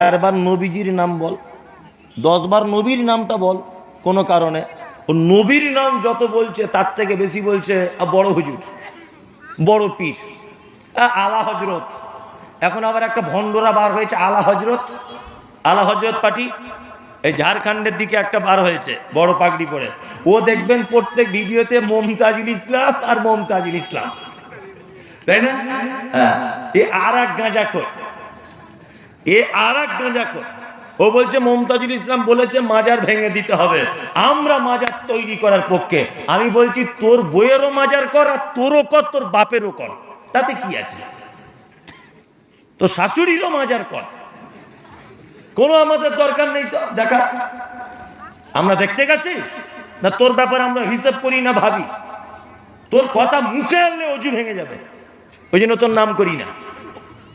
4 বার নবীজির নাম বল, 10 বার নবীর নামটা বল। কোনো কারণে ও নবীর নাম যত বলছে তার থেকে বেশি বলছে বড় হুজুর, বড় পীর, আলা হজরত। এখন আবার একটা ভণ্ডরা বার হয়েছে আলা হজরত, আলা হজরত পার্টি। এই ঝাড়খণ্ডের দিকে একটা বার হয়েছে বড় পাগড়ি পরে, ও দেখবেন প্রত্যেক ভিডিওতে মমতাজুল ইসলাম আর মমতাজুল ইসলাম, তাই না? এ আর এক গাঁজাখোর, এ আর এক গাঁজাখোর। ও বলছে মমতাজুল ইসলাম বলেছে মাজার ভেঙে দিতে হবে, আমরা মাজার তৈরি করার পক্ষে। আমি বলছি তোর বইয়েরও মাজার কর, আর তোরও কর, তোর বাপেরও কর, তাতে কি আছে? তো শাশুড়িরও মাজার কর, কোনো আমাদের দরকার নেই। তো দেখা আমরা দেখতে গেছি না, তোর ব্যাপারে আমরা হিসাব করি না, ভাবি তোর কথা মুখে আনলে অজু ভেঙে যাবে, ওই জন্য তোর নাম করি না।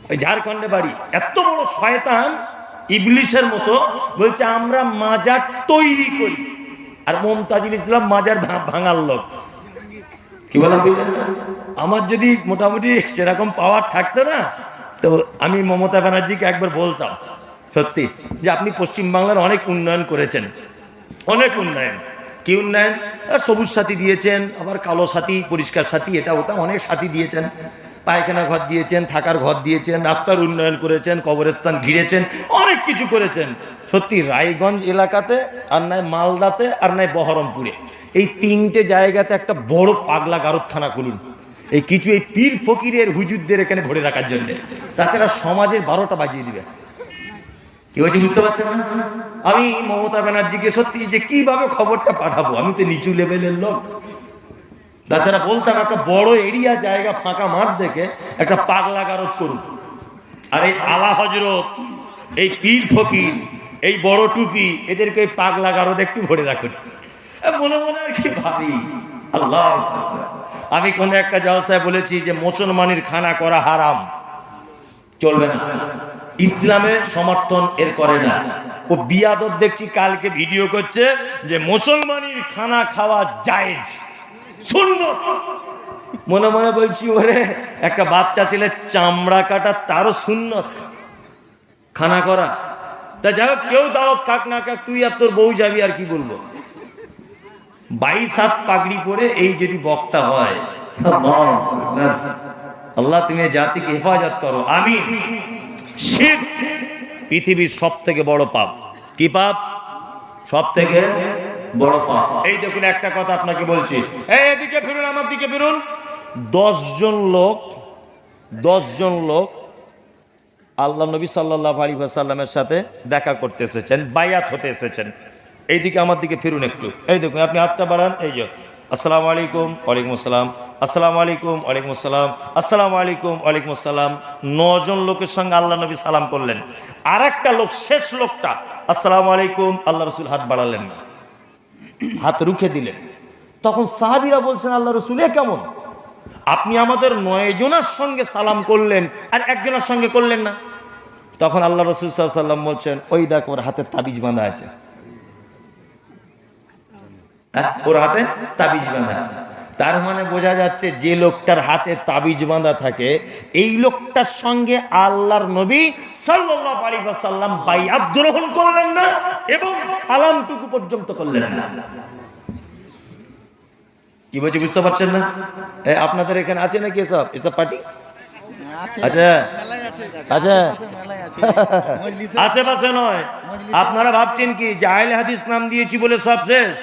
ওই ঝাড়খণ্ডে বাড়ি, এত বড় শয়তান ইবলিশের মতো, বলছে আমরা মাজার তৈরি করি, আর মমতাজুল ইসলাম মাজার ভাঙার লোক। কি বলেন? আমার যদি মোটামুটি সেরকম পাওয়ার থাকতো না, তো আমি মমতা ব্যানার্জিকে একবার বলতাম সত্যি যে আপনি পশ্চিমবাংলার অনেক উন্নয়ন করেছেন, অনেক উন্নয়ন। কি উন্নয়ন? সবুজ সাথী দিয়েছেন, আবার কালো সাথী, পরিষ্কার সাথী, এটা ওটা অনেক সাথী দিয়েছেন, পায়খানা ঘর দিয়েছেন, থাকার ঘর দিয়েছেন, রাস্তার উন্নয়ন করেছেন, কবরস্থান ঘিরেছেন, অনেক কিছু করেছেন। সত্যি রায়গঞ্জ এলাকাতে, আর নয় মালদাতে, আর নয় বহরমপুরে, এই 3টে জায়গাতে একটা বড় পাগলা গারদখানা খুলুন, এই কিছু এই পীর ফকিরের হুজুরদের এখানে ভরে রাখার জন্য। তাছাড়া সমাজের 12টা বাজিয়ে দিবে। কি হয়েছে বুঝতে পারছেন না? আমি মমতা ব্যানার্জিকে সত্যি যে কিভাবে খবরটা পাঠাবো, আমি তো নিচু লেভেলের লোক। তাছাড়া বলতাম একটা বড় এরিয়া জায়গা, ফাঁকা মাঠ দেখে একটা পাগলা গারদ করুন, আর এই আলা হজরত, এই পীর ফকির, এই বড় টুপি, এদেরকে পাগলা গারদ একটু ভরে রাখুন। মনে মনে আর কি ভাবি, আল্লাহ, আমি কোন একটা জলসায় বলেছি যে মুসলমানের খানা করা হারাম, চলবে না, ইসলামে সমর্থন এর করে না। ও বিয়াদব দেখছি কালকে ভিডিও করছে যে মুসলমানের খানা খাওয়া জায়েজ, সুন্নত। মনে মনে বলছি ওরে, একটা বাচ্চা ছেলে চামড়া কাটা, তারও সুন্নত খানা করা। তা যাই হোক, কেউ দাওয়াত খাক না খাক, তুই আর তোর বউ যাবি, আর কি বলবো। 22 হাত পাগড়ি পরে এই যদি বক্তা হয়, আল্লাহ তুমি জাতিকে হেফাজত করো, আমিন। শিরক পৃথিবীর সব থেকে বড় পাপ। কি পাপ? সব থেকে বড় পাপ। এই দেখুন একটা কথা আপনাকে বলছি, এই এদিকে ফিরুন, আমার দিকে ফিরুন। 10 জন লোক আল্লাহ নবী সাল্লাল্লাহু আলাইহি ওয়াসাল্লামের সাথে দেখা করতে এসেছেন, বায়াত হতে এসেছেন। এইদিকে আমার দিকে ফিরুন একটু। এই দেখুন, আপনি হাতটা বাড়ান, এই যে আসসালামু আলাইকুম, ওয়ালাইকুম আসসালাম, আসসালামু আলাইকুম, ওয়ালাইকুম আসসালাম, আসসালামু আলাইকুম, ওয়ালাইকুম আসসালাম। 9 জন লোকের সঙ্গে আল্লাহ নবী সালাম করলেন। আর একটা লোক, শেষ লোকটা, আসসালামু আলাইকুম, আল্লাহ রসুল হাত বাড়ালেন না, হাত রুখে দিলেন। তখন সাহাবীরা বলছেন, আল্লাহ রসুল এ কেমন? আপনি আমাদের 9 জনের সঙ্গে সালাম করলেন আর একজনের সঙ্গে করলেন না। তখন আল্লাহ রসুল সাল্লাল্লাহু আলাইহি ওয়াসাল্লাম বলছেন, ওই দেখ ওর হাতে তাবিজ বাঁধা আছে, ওর হাতে তাবিজ বাঁধা। তার মানে বোঝা যাচ্ছে যে লোকটার হাতে তাবিজ বাঁধা থাকে, এই লোকটার সঙ্গে আল্লাহর নবী সাল্লাল্লাহু আলাইহি ওয়াসাল্লাম বাইআত গ্রহণ করলেন না এবং সালামটুকু পর্যন্ত করলেন না। কি বলছি বুঝতে পারছেন না? আপনাদের এখানে আছে নাকি এসব পার্টি? আচ্ছা আচ্ছা, আশেপাশে নয়। আপনারা ভাবছেন কি যে আহলে হাদিস নাম দিয়েছি বলে সব শেষ?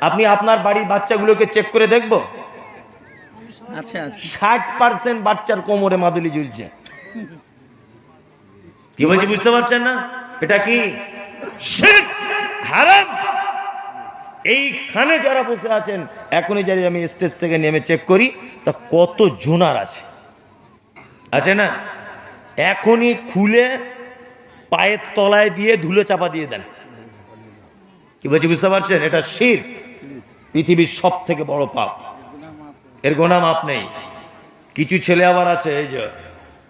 আপনি আপনার বাড়ির বাচ্চাগুলোকে চেক করে দেখবো, 60% বাচ্চার কোমরে মাদুলি ঝুলছে। কি বলছি বুঝতে পারছেন না? এটা কি শিরক, হারাম। এইখানে যারা বসে আছেন, এখনই যারা আমি স্টেজ থেকে নেমে চেক করি, তা কত জোনার আছে না? এখনই খুলে পায়ের তলায় দিয়ে ধুলো চাপা দিয়ে দেন। কি বলছি বুঝতে পারছেন? এটা শিরক, পৃথিবীর সব থেকে বড় পাপ, এর গোনা মাপ নেই। কিছু ছেলে আবার আছে, এই যে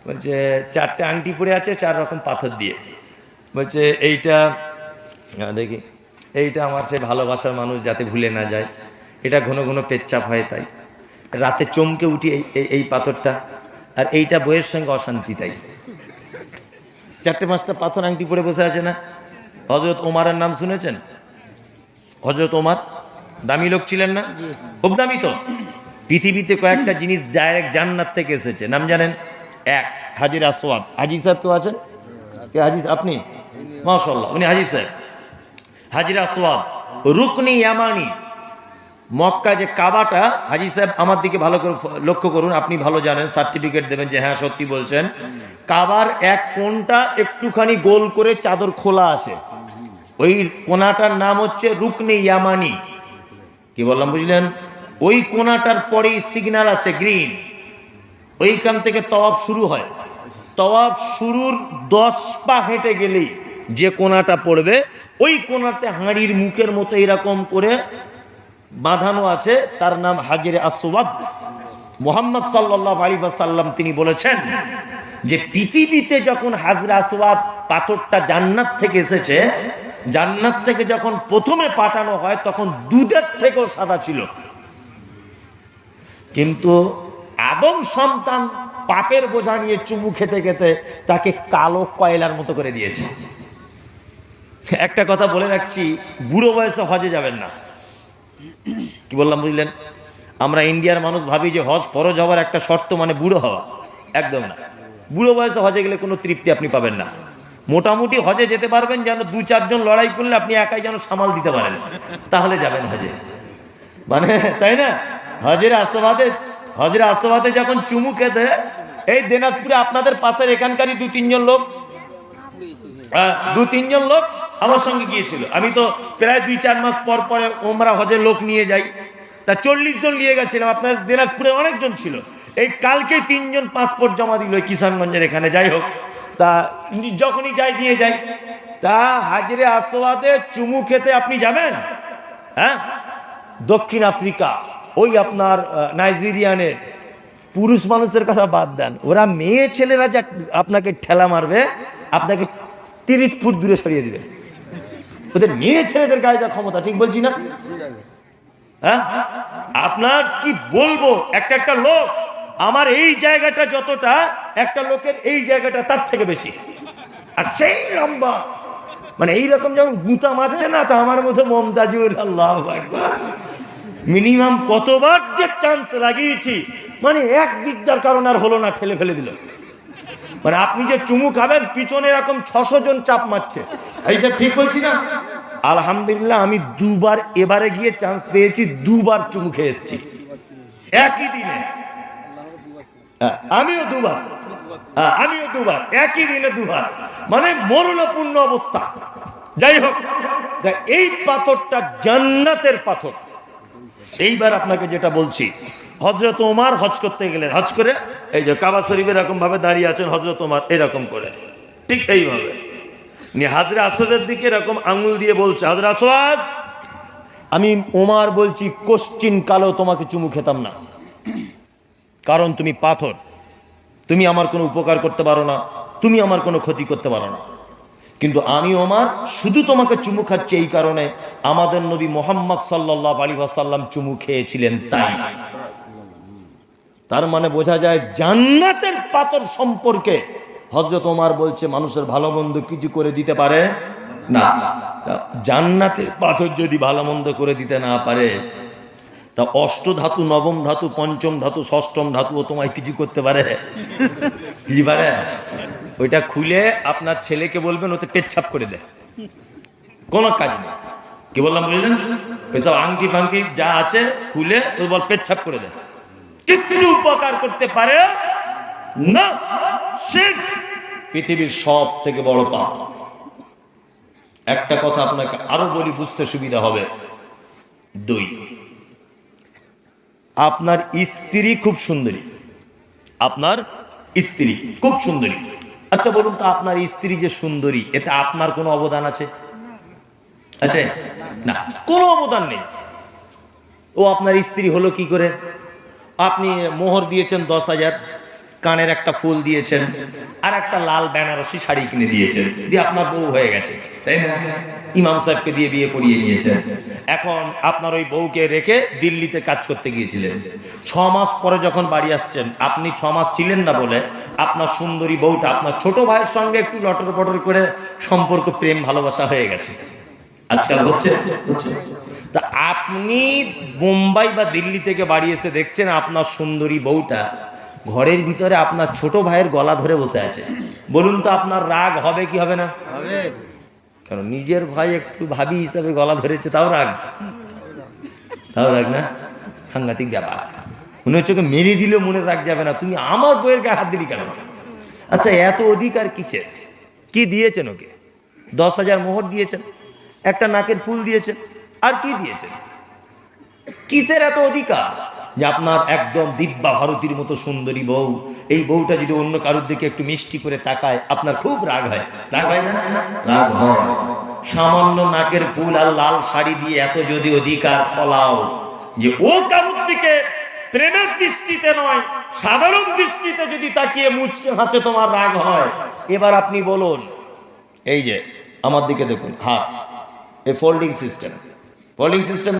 বলছে 4টে আংটি পরে আছে 4 রকম পাথর দিয়ে, বলছে এইটা দেখি, এইটা আমার সে ভালোবাসার মানুষ, যাতে ভুলে না যায়, এটা ঘন ঘন পেচ্ছাপ হয়, তাই রাতে চমকে উঠি এই পাথরটা, আর এইটা বইয়ের সঙ্গে অশান্তি, তাই 4-5টা পাথর আংটি পরে বসে আছে না? হযরত ওমরের নাম শুনেছেন? হযরত ওমর দামি লোক ছিলেন না? খুব দামি। তো পৃথিবীতে কয়েকটা জিনিস ডাইরেক্ট জান্নাত থেকে এসেছে, নাম জানেন? এক, হাজির আসওয়াদ। হাজি সাহেব কেউ আছেন? কে হাজি? আপনি? মাশাআল্লাহ, উনি হাজি সাহেব। হাজির আসওয়াদ, রুকনি ইয়ামানি। মক্কা যে কাবাটা, হাজি সাহেব আমার দিকে ভালো করে লক্ষ্য করুন, আপনি ভালো জানেন, সার্টিফিকেট দেবেন যে হ্যাঁ সত্যি বলছেন। কাবার এক কোণটা একটুখানি গোল করে চাদর খোলা আছে, ওই কোণাটার নাম হচ্ছে রুকনি ইয়ামানি। কি বললাম বুঝলেন? ওই কোণাটার পরেই সিগন্যাল আছে গ্রিন, ওইখান থেকে তওয়াফ শুরু হয়। তওয়াফ শুরুর 10 পা হেঁটে গেলেই যে কোণাটা পড়বে, ওই কোণাতে হাঁড়ির মুখের মতো এরকম করে বাঁধানো আছে, তার নাম হাজিরে আসওয়াদ। মুহাম্মদ সাল্লাল্লাহু আলাইহি ওয়াসাল্লাম তিনি বলেছেন যে পৃথিবীতে যখন হাজরে আসওয়াদ পাথরটা জান্নাত থেকে এসেছে, জান্নাত থেকে যখন প্রথমে পাঠানো হয় তখন দুধের থেকেও সাদা ছিল, কিন্তু আদম সন্তান পাপের বোঝা নিয়ে চুমু খেতে খেতে তাকে কালো কয়লার মতো করে দিয়েছে। একটা কথা বলে রাখছি, বুড়ো বয়সে হজে যাবেন না। কি বললাম বুঝলেন? আমরা ইন্ডিয়ার মানুষ ভাবি যে হজ ফরজ হওয়ার একটা শর্ত মানে বুড়ো হওয়া, একদম না। বুড়ো বয়সে হজে গেলে কোনো তৃপ্তি আপনি পাবেন না। মোটামুটি হজে যেতে পারবেন যেন 2-4 জন লড়াই করলে আপনি একাই যেন সামাল দিতে পারেন, তাহলে যাবেন হজে, মানে তাই না? হজরে আসওয়াদে যখন চুমু খেতে, এই দিনাজপুরে আপনাদের পাশের এখানকারই 2-3 জন লোক আমার সঙ্গে গিয়েছিল। আমি তো প্রায় 2-4 মাস পর পরে ওমরা হজে লোক নিয়ে যাই, তা 40 জন নিয়ে গেছিলাম। আপনাদের দিনাজপুরে অনেকজন ছিল। এই কালকে 3 জন পাসপোর্ট জমা দিল কিষানগঞ্জের এখানে। যাই হোক, তা যখনই যাই নিয়ে যাই, তা হাজরে আসওয়াদে চুমু খেতে আপনি যাবেন, হ্যাঁ? দক্ষিণ আফ্রিকা, ওই আপনার নাইজেরিয়ানের পুরুষ মানুষের কথা বাদ দেন, ওরা মেয়ে ছেলেরা যা আপনাকে ঠেলা মারবে, আপনাকে 30 ফুট দূরে সরিয়ে দিবে। ওদের মেয়ে ছেলেদের গায়ে যা ক্ষমতা, ঠিক বলছি না? হ্যাঁ, আপনার কি বলবো, একটা লোক আমার এই জায়গাটা যতটা, একটা লোকের এই জায়গাটা তার থেকে বেশি, আর সেই লম্বা, মানে এইরকম যখন গুঁতা মারছে না, তা আমার মতো মমতাজুর, আল্লাহু আকবার, মিনিমাম কতবার যে চান্স লাগিয়েছি, মানে এক বিদ্যার কারণে আর হলো না, ঠেলে ফেলে দিল। মানে আপনি যে চুমু খাবেন, পিছনে এরকম 600 জন চাপ মারছে। এইসব ঠিক বলছি না? আলহামদুলিল্লাহ আমি 2 বার এবারে গিয়ে চান্স পেয়েছি, 2 বার চুমু খেয়ে এসেছি একই দিনে। আমিও 2 বার একই দিনে 2 বার, মানে মরণপূর্ণ অবস্থা। যাই হোক, এই পাথরটা জান্নাতের পাথর। এইবার আপনাকে যেটা বলছি, হযরত ওমর হজ করতে গেলেন, হজ করে এই যে কাবা শরীফে এরকম ভাবে দাঁড়িয়ে আছেন হযরত ওমর, এরকম করে, ঠিক এইভাবে হাজরে আসওয়াদের দিকে এরকম আঙুল দিয়ে বলছে, হাজরে আসওয়াদ, আমি ওমর বলছি কোশ্চিন কালো তোমাকে চুমু খেতাম না, কারণ তুমি পাথর, তুমি আমার কোনো উপকার করতে পারো না, তুমি আমার কোনো ক্ষতি করতে পারো না। কিন্তু আমি ওমর শুধু তোমাকে চুমু খাচ্ছি এই কারণে, আমাদের নবী মুহাম্মদ সাল্লাল্লাহু আলাইহি ওয়াসাল্লাম চুমু খেয়েছিলেন তাই। তার মানে বোঝা যায় জান্নাতের পাথর সম্পর্কে হযরত ওমর বলছে মানুষের ভালো মন্দ কিছু করে দিতে পারে না। জান্নাতের পাথর যদি ভালো মন্দ করে দিতে না পারে, তা অষ্টধাতু, নবম ধাতু, পঞ্চম ধাতু, ষষ্ঠম ধাতু ও তোমায় কিছু করতে পারে? কি পারে? ওইটা খুলে আপনার ছেলেকে বলবেন ওতে পেচ্ছাপ করে দেয়, কোনো কাজ নেই। কি বললাম বুঝলেন? ওইসব আংটি ফাংটি যা আছে খুলে ও বল পেচ্ছাপ করে দেয়, কিচ্ছু উপকার করতে পারে না। শিরক পৃথিবীর সব থেকে বড় পাপ। একটা কথা আপনাকে আরো বলি, বুঝতে সুবিধা হবে। 2, আপনার স্ত্রী খুব সুন্দরী, আপনার স্ত্রী খুব সুন্দরী। আচ্ছা বলুন তো, আপনার স্ত্রী যে সুন্দরী, এতে আপনার কোনো অবদান আছে? আছে না, কোনো অবদান নেই। ও আপনার স্ত্রী হলো কি করে? আপনি মোহর দিয়েছেন 10,000, কানের একটা ফুল দিয়েছেন, আর একটা লাল বেনারসি শাড়ি কিনে দিয়েছেন, দিয়ে আপনার বউ হয়ে গেছে। তাই না? ইমাম সাহেবকে দিয়ে বিয়ে পড়িয়ে নিয়েছেন। এখন আপনার ওই বউকে রেখে দিল্লিতে কাজ করতে গিয়েছিলেন। 6 মাস পরে যখন বাড়ি আসছেন, আপনি 6 মাস ছিলেন না বলে আপনার সুন্দরী বউটা আপনার ছোট ভাইয়ের সঙ্গে একটু লটর পটর করে সম্পর্ক, প্রেম ভালোবাসা হয়ে গেছে। আজকাল হচ্ছে। তা আপনি মুম্বাই বা দিল্লি থেকে বাড়ি এসে দেখছেন আপনার সুন্দরী বউটা ঘরের ভিতরে আপনার ছোট ভাইয়ের গলা ধরে বসে আছে। বলুন তো আপনার রাগ হবে কি হবে না? কারণ নিজের ভাই একটু ভাবি হিসাবে গলা ধরেছে, তাও রাগ না? সাংঘাতিক ব্যাপার। মনে হচ্ছে মেরে দিলেও মনে রাগ যাবে না, তুমি আমার বইয়ের গায়ে হাত দিলি কেন? আচ্ছা, এত অধিকার কিসের? কি দিয়েছেন ওকে? 10,000 মোহর দিয়েছেন, একটা নাকের ফুল দিয়েছেন, আর কি দিয়েছেন? কিসের এত অধিকার যে আপনার একদম দিব্যা ভারতীর মতো সুন্দরী বউ, এই বউটা যদি অন্য কারোর দিকে একটু মিষ্টি করে তাকায় আপনার খুব রাগ হয়? রাগ হয় না? রাগ হয়। সামান্য নাকের ফুল আর লাল শাড়ি দিয়ে এত যদি অধিকার ফলাও যে ও কারোর দিকে প্রেমের দৃষ্টিতে নয়, সাধারণ দৃষ্টিতে যদি তাকিয়ে মুচকে হাসে তোমার রাগ হয়, এবার আপনি বলুন, এই যে আমার দিকে দেখুন, হাত, এই ফোল্ডিং সিস্টেম